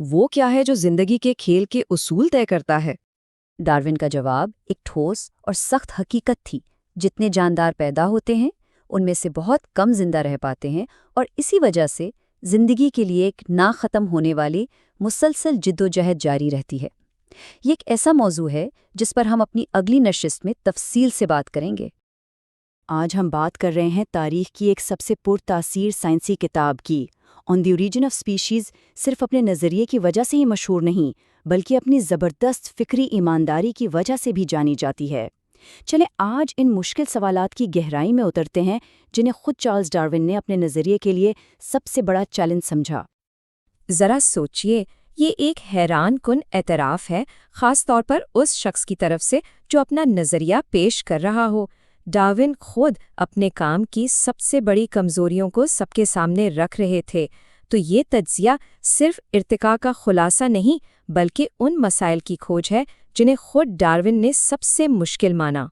وہ کیا ہے جو زندگی کے کھیل کے اصول طے کرتا ہے؟ ڈارون کا جواب ایک ٹھوس اور سخت حقیقت تھی۔ جتنے جاندار پیدا ہوتے ہیں ان میں سے بہت کم زندہ رہ پاتے ہیں، اور اسی وجہ سے زندگی کے لیے ایک نہ ختم ہونے والی مسلسل جدوجہد جاری رہتی ہے۔ یہ ایک ایسا موضوع ہے جس پر ہم اپنی اگلی نشست میں تفصیل سے بات کریں گے۔ آج ہم بات کر رہے ہیں تاریخ کی ایک سب سے پرتاثیر سائنسی کتاب کی۔ آن دی اوریجن آف اسپیشیز صرف اپنے نظریے کی وجہ سے ہی مشہور نہیں، بلکہ اپنی زبردست فکری ایمانداری کی وجہ سے بھی جانی جاتی ہے۔ چلیں آج ان مشکل سوالات کی گہرائی میں اترتے ہیں جنہیں خود چارلز ڈارون نے اپنے نظریے کے لیے سب سے بڑا چیلنج سمجھا۔ ذرا سوچئے، یہ ایک حیران کن اعتراف ہے، خاص طور پر اس شخص کی طرف سے جو اپنا نظریہ پیش کر رہا ہو۔ ڈارون خود اپنے کام کی سب سے بڑی کمزوریوں کو سب کے سامنے رکھ رہے تھے، تو یہ تجزیہ صرف ارتقاء کا خلاصہ نہیں بلکہ ان مسائل کی کھوج ہے جنہیں خود ڈارون نے سب سے مشکل مانا۔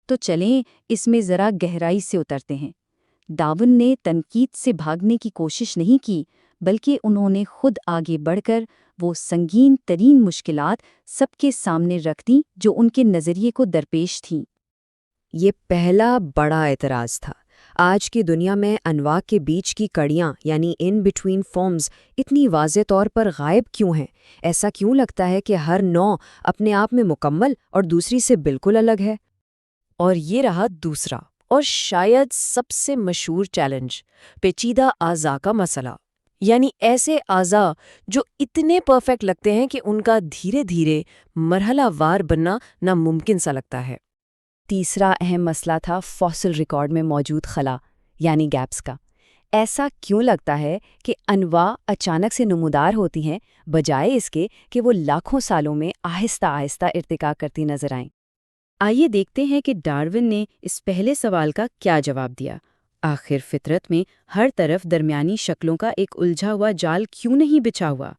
تو چلیں اس میں ذرا گہرائی سے اترتے ہیں۔ ڈارون نے تنقید سے بھاگنے کی کوشش نہیں کی، بلکہ انہوں نے خود آگے بڑھ کر وہ سنگین ترین مشکلات سب کے سامنے رکھ دیں جو ان کے نظریے کو درپیش تھیں۔ یہ پہلا بڑا اعتراض تھا۔ آج کی دنیا میں انواع کے بیچ کی کڑیاں یعنی ان بٹوین فارمز اتنی واضح طور پر غائب کیوں ہیں؟ ایسا کیوں لگتا ہے کہ ہر نوع اپنے آپ میں مکمل اور دوسری سے بالکل الگ ہے؟ اور یہ رہا دوسرا اور شاید سب سے مشہور چیلنج، پیچیدہ اعضاء کا مسئلہ، یعنی ایسے اعضاء جو اتنے پرفیکٹ لگتے ہیں کہ ان کا دھیرے دھیرے مرحلہ وار بننا ناممکن سا لگتا ہے۔ تیسرا اہم مسئلہ تھا فاسل ریکارڈ میں موجود خلا یعنی گیپس کا۔ ایسا کیوں لگتا ہے کہ انواع اچانک سے نمودار ہوتی ہیں بجائے اس کے کہ وہ لاکھوں سالوں میں آہستہ آہستہ ارتقاء کرتی نظر آئیں؟ آئیے دیکھتے ہیں کہ ڈارون نے اس پہلے سوال کا کیا جواب دیا۔ آخر فطرت میں ہر طرف درمیانی شکلوں کا ایک الجھا ہوا جال کیوں نہیں بچھا ہوا؟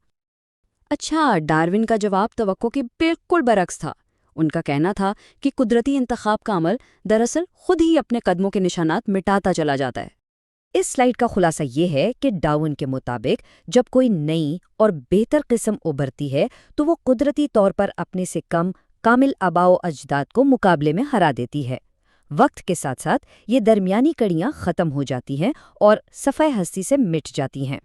اچھا، ڈارون کا جواب توقع کے بالکل برعکس تھا۔ ان کا کہنا تھا کہ قدرتی انتخاب کا عمل دراصل خود ہی اپنے قدموں کے نشانات مٹاتا چلا جاتا ہے۔ اس سلائیڈ کا خلاصہ یہ ہے کہ ڈارون کے مطابق جب کوئی نئی اور بہتر قسم ابھرتی ہے تو وہ قدرتی طور پر اپنے سے کم کامل آباء و اجداد کو مقابلے میں ہرا دیتی ہے۔ وقت کے ساتھ ساتھ یہ درمیانی کڑیاں ختم ہو جاتی ہیں اور صفحہ ہستی سے مٹ جاتی ہیں۔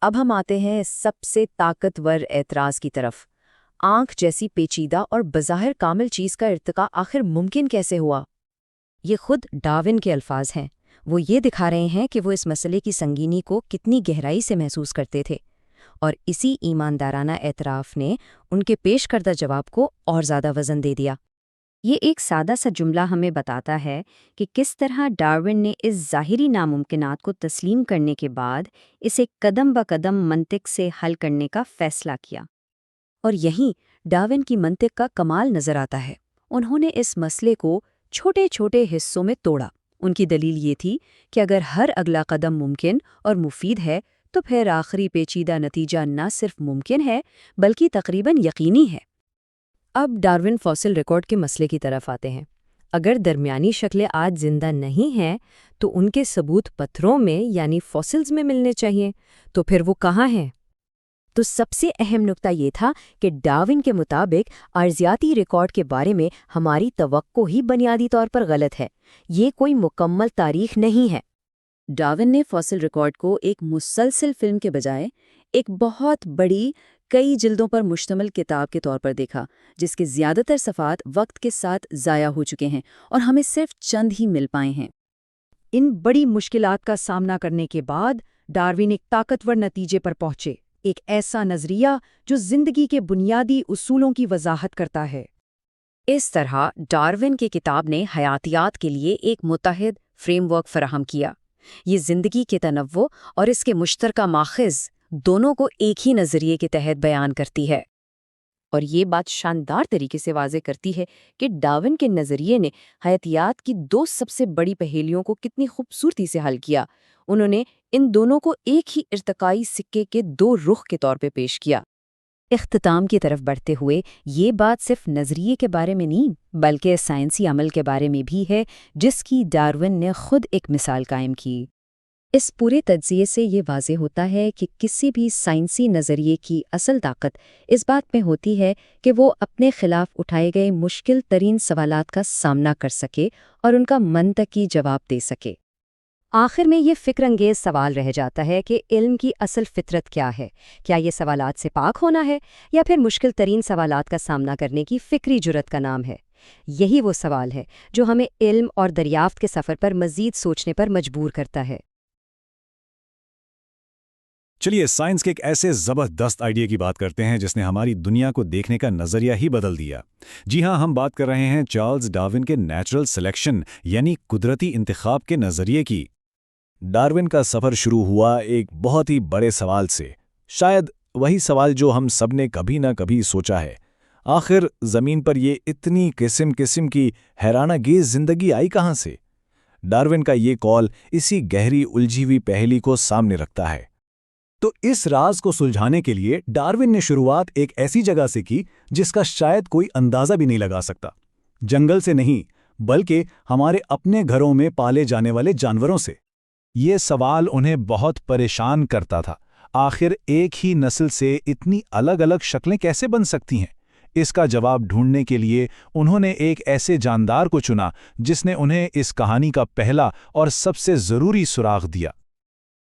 اب ہم آتے ہیں سب سے طاقتور اعتراض کی طرف۔ آنکھ جیسی پیچیدہ اور بظاہر کامل چیز کا ارتقاء آخر ممکن کیسے ہوا؟ یہ خود ڈارون کے الفاظ ہیں۔ وہ یہ دکھا رہے ہیں کہ وہ اس مسئلے کی سنگینی کو کتنی گہرائی سے محسوس کرتے تھے، اور اسی ایماندارانہ اعتراف نے ان کے پیش کردہ جواب کو اور زیادہ وزن دے دیا۔ یہ ایک سادہ سا جملہ ہمیں بتاتا ہے کہ کس طرح ڈارون نے اس ظاہری ناممکنات کو تسلیم کرنے کے بعد اسے قدم بقدم منطق سے حل کرنے کا فیصلہ کیا۔ اور یہیں ڈارون کی منطق کا کمال نظر آتا ہے۔ انہوں نے اس مسئلے کو چھوٹے چھوٹے حصوں میں توڑا۔ ان کی دلیل یہ تھی کہ اگر ہر اگلا قدم ممکن اور مفید ہے تو پھر آخری پیچیدہ نتیجہ نہ صرف ممکن ہے بلکہ تقریباً یقینی ہے۔ اب ڈارون فاسل ریکارڈ کے مسئلے کی طرف آتے ہیں۔ اگر درمیانی شکلیں آج زندہ نہیں ہیں تو ان کے ثبوت پتھروں میں یعنی فاسلز میں ملنے چاہیے، تو پھر وہ کہاں ہیں؟ تو سب سے اہم نکتہ یہ تھا کہ ڈارون کے مطابق ارضیاتی ریکارڈ کے بارے میں ہماری توقع ہی بنیادی طور پر غلط ہے۔ یہ کوئی مکمل تاریخ نہیں ہے۔ ڈارون نے فاسل ریکارڈ کو ایک مسلسل فلم کے بجائے ایک بہت بڑی کئی جلدوں پر مشتمل کتاب کے طور پر دیکھا، جس کے زیادہ تر صفحات وقت کے ساتھ ضائع ہو چکے ہیں اور ہمیں صرف چند ہی مل پائے ہیں۔ ان بڑی مشکلات کا سامنا کرنے کے بعد ڈارون ایک طاقتور نتیجے پر پہنچے، ایک ایسا نظریہ جو زندگی کے بنیادی اصولوں کی وضاحت کرتا ہے۔ اس طرح ڈارون کی کتاب نے حیاتیات کے لیے ایک متحد فریم ورک فراہم کیا۔ یہ زندگی کے تنوع اور اس کے مشترکہ ماخذ دونوں کو ایک ہی نظریے کے تحت بیان کرتی ہے۔ اور یہ بات شاندار طریقے سے واضح کرتی ہے کہ ڈارون کے نظریے نے حیاتیات کی دو سب سے بڑی پہیلیوں کو کتنی خوبصورتی سے حل کیا۔ انہوں نے ان دونوں کو ایک ہی ارتقائی سکے کے دو رخ کے طور پہ پیش کیا۔ اختتام کی طرف بڑھتے ہوئے یہ بات صرف نظریے کے بارے میں نہیں بلکہ سائنسی عمل کے بارے میں بھی ہے، جس کی ڈارون نے خود ایک مثال قائم کی۔ اس پورے تجزیے سے یہ واضح ہوتا ہے کہ کسی بھی سائنسی نظریے کی اصل طاقت اس بات میں ہوتی ہے کہ وہ اپنے خلاف اٹھائے گئے مشکل ترین سوالات کا سامنا کر سکے اور ان کا منطقی جواب دے سکے۔ آخر میں یہ فکر انگیز سوال رہ جاتا ہے کہ علم کی اصل فطرت کیا ہے؟ کیا یہ سوالات سے پاک ہونا ہے یا پھر مشکل ترین سوالات کا سامنا کرنے کی فکری جرات کا نام ہے؟ یہی وہ سوال ہے جو ہمیں علم اور دریافت کے سفر پر مزید سوچنے پر مجبور کرتا ہے۔ چلیے سائنس کے ایک ایسے زبردست آئیڈیا کی بات کرتے ہیں جس نے ہماری دنیا کو دیکھنے کا نظریہ ہی بدل دیا۔ جی ہاں، ہم بات کر رہے ہیں چارلز ڈارون کے نیچرل سلیکشن یعنی قدرتی انتخاب کے نظریے کی۔ ڈارون کا سفر شروع ہوا ایک بہت ہی بڑے سوال سے، شاید وہی سوال جو ہم سب نے کبھی نہ کبھی سوچا ہے، آخر زمین پر یہ اتنی قسم کی حیرانہ گیز زندگی آئی کہاں سے؟ ڈارون کا یہ کال اسی گہری الجھی ہوئی پہلی کو سامنے رکھتا ہے۔ تو اس راز کو سلجھانے کے لیے ڈارون نے شروعات ایک ایسی جگہ سے کی جس کا شاید کوئی اندازہ بھی نہیں لگا سکتا۔ جنگل سے نہیں، بلکہ ہمارے اپنے گھروں میں پالے جانے والے جانوروں سے۔ یہ سوال انہیں بہت پریشان کرتا تھا، آخر ایک ہی نسل سے اتنی الگ الگ شکلیں کیسے بن سکتی ہیں؟ اس کا جواب ڈھونڈنے کے لیے انہوں نے ایک ایسے جاندار کو چنا جس نے انہیں اس کہانی کا پہلا اور سب سے ضروری سراغ دیا۔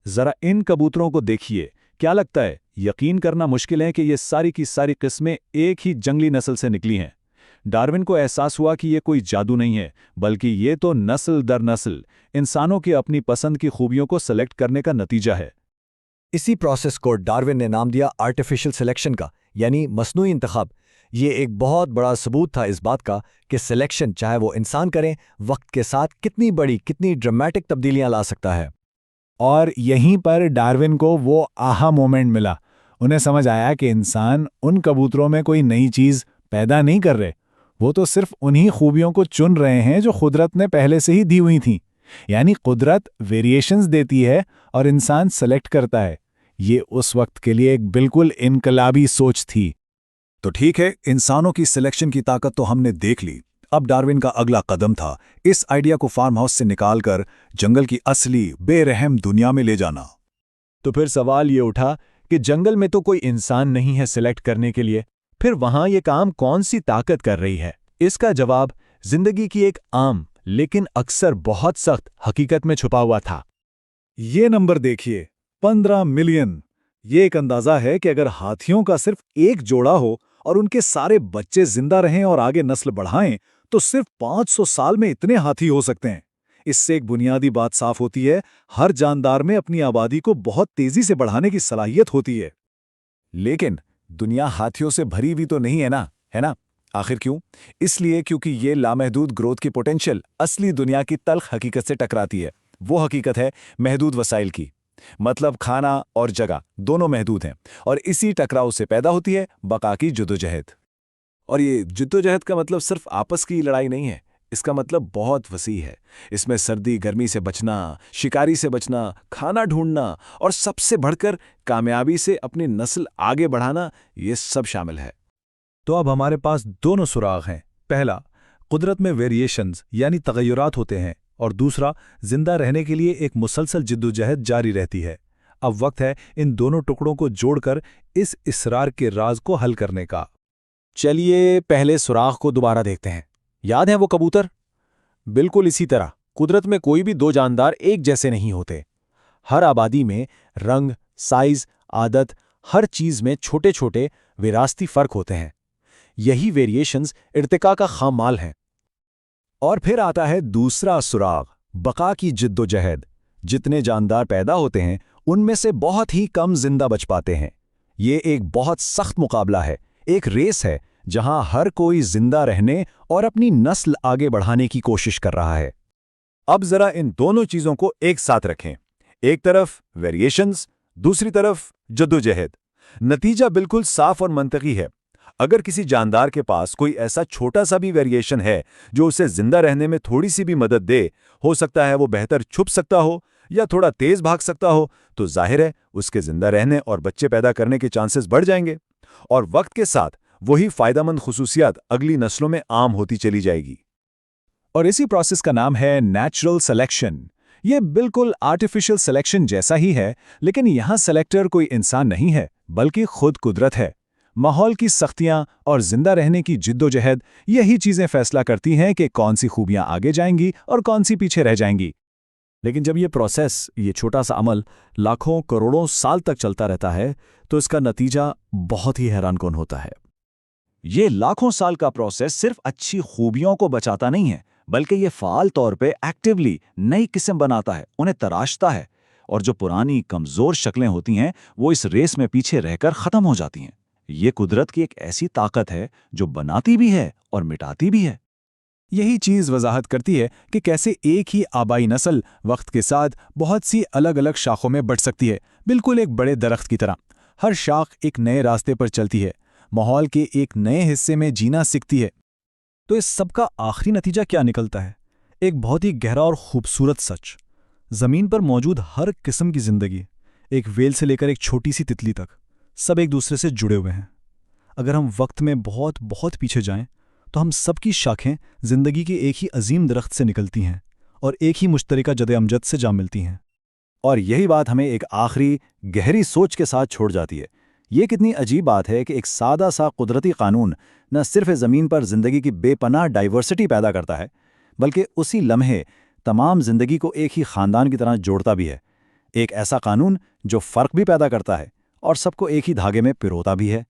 ذرا ان کبوتروں کو دیکھیے، کیا لگتا ہے؟ یقین کرنا مشکل ہے کہ یہ ساری کی ساری قسمیں ایک ہی جنگلی نسل سے نکلی ہیں۔ ڈارون کو احساس ہوا کہ یہ کوئی جادو نہیں ہے، بلکہ یہ تو نسل در نسل انسانوں کی اپنی پسند کی خوبیوں کو سلیکٹ کرنے کا نتیجہ ہے۔ اسی پروسیس کو ڈارون نے نام دیا آرٹیفیشل سلیکشن کا، یعنی مصنوعی انتخاب۔ یہ ایک بہت بڑا ثبوت تھا اس بات کا کہ سلیکشن چاہے وہ انسان کریں، وقت کے ساتھ کتنی بڑی کتنی ڈرامٹک تبدیلیاں لا سکتا ہے۔ اور یہیں پر ڈارون کو وہ آہا مومنٹ ملا۔ انہیں سمجھ آیا کہ انسان ان کبوتروں میں کوئی نئی چیز پیدا نہیں کر رہے، وہ تو صرف انہی خوبیوں کو چن رہے ہیں جو قدرت نے پہلے سے ہی دی ہوئی تھیں۔ یعنی قدرت ویریشنز دیتی ہے اور انسان سلیکٹ کرتا ہے۔ یہ اس وقت کے لیے ایک بالکل انقلابی سوچ تھی۔ تو ٹھیک ہے، انسانوں کی سلیکشن کی طاقت تو ہم نے دیکھ لی۔ اب ڈارون کا اگلا قدم تھا اس آئیڈیا کو فارم ہاؤس سے نکال کر جنگل کی اصلی بے رحم دنیا میں لے جانا۔ تو پھر سوال یہ اٹھا کہ جنگل میں تو کوئی انسان نہیں ہے سلیکٹ کرنے کے لیے، پھر وہاں یہ کام کون سی طاقت کر رہی ہے؟ اس کا جواب زندگی کی ایک عام لیکن اکثر بہت سخت حقیقت میں چھپا ہوا تھا۔ یہ نمبر دیکھیے، 15 ملین۔ یہ ایک اندازہ ہے کہ اگر ہاتھیوں کا صرف ایک جوڑا ہو اور ان کے سارے بچے زندہ رہیں اور آگے نسل بڑھائیں تو صرف 500 سال میں اتنے ہاتھی ہو سکتے ہیں۔ اس سے ایک بنیادی بات صاف ہوتی ہے، ہر جاندار میں اپنی آبادی کو بہت تیزی سے بڑھانے کی صلاحیت ہوتی ہے۔ لیکن دنیا ہاتھیوں سے بھری بھی تو نہیں ہے نا؟ آخر کیوں؟ اس لیے کیونکہ یہ لامحدود گروتھ کی پوٹینشل اصلی دنیا کی تلخ حقیقت سے ٹکراتی ہے۔ وہ حقیقت ہے محدود وسائل کی، مطلب کھانا اور جگہ دونوں محدود ہیں، اور اسی ٹکراؤ سے پیدا ہوتی ہے بقا کی جدوجہد۔ اور یہ جدوجہد کا مطلب صرف آپس کی لڑائی نہیں ہے، اس کا مطلب بہت وسیع ہے۔ اس میں سردی گرمی سے بچنا، شکاری سے بچنا، کھانا ڈھونڈنا اور سب سے بڑھ کر کامیابی سے اپنی نسل آگے بڑھانا، یہ سب شامل ہے۔ تو اب ہمارے پاس دونوں سراغ ہیں، پہلا قدرت میں ویریشنز یعنی تغیرات ہوتے ہیں، اور دوسرا زندہ رہنے کے لیے ایک مسلسل جدوجہد جاری رہتی ہے۔ اب وقت ہے ان دونوں ٹکڑوں کو جوڑ کر اس اسرار کے راز کو حل کرنے کا۔ چلیے پہلے سراغ کو دوبارہ دیکھتے ہیں۔ یاد ہیں وہ کبوتر؟ بالکل اسی طرح قدرت میں کوئی بھی دو جاندار ایک جیسے نہیں ہوتے۔ ہر آبادی میں رنگ، سائز، عادت، ہر چیز میں چھوٹے چھوٹے وراثتی فرق ہوتے ہیں۔ یہی ویریشنز ارتقاء کا خام مال ہیں۔ اور پھر آتا ہے دوسرا سراغ، بقا کی جدوجہد۔ جتنے جاندار پیدا ہوتے ہیں ان میں سے بہت ہی کم زندہ بچ پاتے ہیں۔ یہ ایک بہت سخت مقابلہ ہے، ایک ریس ہے جہاں ہر کوئی زندہ رہنے اور اپنی نسل آگے بڑھانے کی کوشش کر رہا ہے۔ اب ذرا ان دونوں چیزوں کو ایک ساتھ رکھیں، ایک طرف ویریشنز، دوسری طرف جدوجہد۔ نتیجہ بالکل صاف اور منطقی ہے۔ اگر کسی جاندار کے پاس کوئی ایسا چھوٹا سا بھی ویریشن ہے جو اسے زندہ رہنے میں تھوڑی سی بھی مدد دے، ہو سکتا ہے وہ بہتر چھپ سکتا ہو یا تھوڑا تیز بھاگ سکتا ہو، تو ظاہر ہے اس کے زندہ رہنے اور بچے پیدا کرنے کے چانسز بڑھ جائیں گے، اور وقت کے ساتھ وہی فائدہ مند خصوصیات اگلی نسلوں میں عام ہوتی چلی جائے گی۔ اور اسی پروسیس کا نام ہے نیچرل سلیکشن، یہ بالکل آرٹیفیشل سلیکشن جیسا ہی ہے، لیکن یہاں سلیکٹر کوئی انسان نہیں ہے بلکہ خود قدرت ہے۔ ماحول کی سختیاں اور زندہ رہنے کی جدوجہد یہی چیزیں فیصلہ کرتی ہیں کہ کون سی خوبیاں آگے جائیں گی اور کون سی پیچھے رہ جائیں گی۔ لیکن جب یہ پروسیس، یہ چھوٹا سا عمل لاکھوں کروڑوں سال تک چلتا رہتا ہے تو اس کا نتیجہ بہت ہی حیران کن ہوتا ہے۔ یہ لاکھوں سال کا پروسیس صرف اچھی خوبیوں کو بچاتا نہیں ہے، بلکہ یہ فعال طور پہ ایکٹیولی نئی قسم بناتا ہے، انہیں تراشتا ہے، اور جو پرانی کمزور شکلیں ہوتی ہیں وہ اس ریس میں پیچھے رہ کر ختم ہو جاتی ہیں۔ یہ قدرت کی ایک ایسی طاقت ہے جو بناتی بھی ہے اور مٹاتی بھی ہے۔ یہی چیز وضاحت کرتی ہے کہ کیسے ایک ہی آبائی نسل وقت کے ساتھ بہت سی الگ الگ شاخوں میں بڑھ سکتی ہے، بالکل ایک بڑے درخت کی طرح۔ ہر شاخ ایک نئے راستے پر چلتی ہے، ماحول کے ایک نئے حصے میں جینا سیکھتی ہے۔ تو اس سب کا آخری نتیجہ کیا نکلتا ہے؟ ایک بہت ہی گہرا اور خوبصورت سچ۔ زمین پر موجود ہر قسم کی زندگی، ایک ویل سے لے کر ایک چھوٹی سی تتلی تک، سب ایک دوسرے سے جڑے ہوئے ہیں۔ اگر ہم وقت میں بہت بہت پیچھے جائیں تو ہم سب کی شاخیں زندگی کے ایک ہی عظیم درخت سے نکلتی ہیں اور ایک ہی مشترکہ جد امجد سے جا ملتی ہیں۔ اور یہی بات ہمیں ایک آخری گہری سوچ کے ساتھ چھوڑ جاتی ہے۔ یہ کتنی عجیب بات ہے کہ ایک سادہ سا قدرتی قانون نہ صرف زمین پر زندگی کی بے پناہ ڈائیورسٹی پیدا کرتا ہے، بلکہ اسی لمحے تمام زندگی کو ایک ہی خاندان کی طرح جوڑتا بھی ہے۔ ایک ایسا قانون جو فرق بھی پیدا کرتا ہے اور سب کو ایک ہی دھاگے میں پروتا بھی ہے۔